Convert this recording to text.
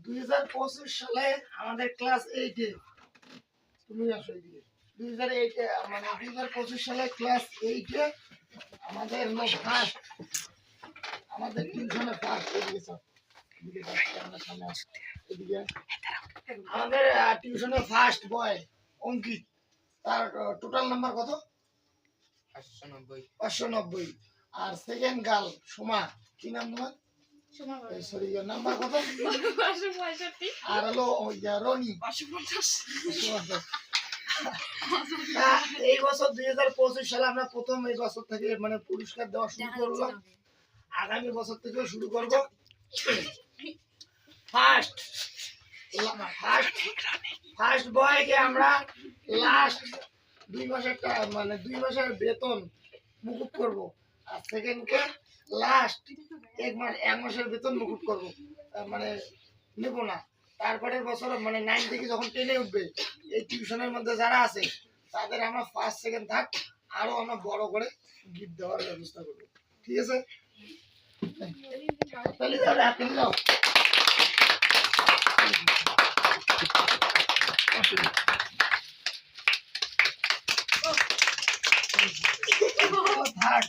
2025 সালে আমাদের ক্লাস 8 এ তুমি আসো এদিকে 2008 এ মানে 2025 সালে ক্লাস 8 এ আমাদের ফার্স্ট আমাদের টিউশনে ফার্স্ট এদিকে স্যার এদিকে আমরা সামনে আসো এদিকে আমাদের টিউশনে ফার্স্ট বয় অঙ্কিত তার টোটাল নাম্বার কত 590 আর সেকেন্ড গার্ল সোমা কি নাম তোমার সরি নাম্বার কত 565 আর হলো রনি 550 এই বছর 2025 সালে আমরা প্রথম এই বছর থেকে মানে পুরস্কার দেওয়া শুরু করলাম আগামী বছর থেকে শুরু করব ফার্স্ট বয়কে আমরা লাস্ট 2 মাসের মানে 2 মাসের বেতন মুকুব করব আর সেকেন্ড কে লাস্ট 1 মাসের বেতন মুকুব করব মানে নেব না তারপরের বছর মানে 9 থেকে যখন 10 এ উঠবে এই টিউশনের মধ্যে যারা আছে তাদের আমরা ফার্স্ট সেকেন্ড থার্ড আরো আমরা বড় করে গিফট দেওয়ার ব্যবস্থা করব ঠিক আছে তাহলে যাও থার্ড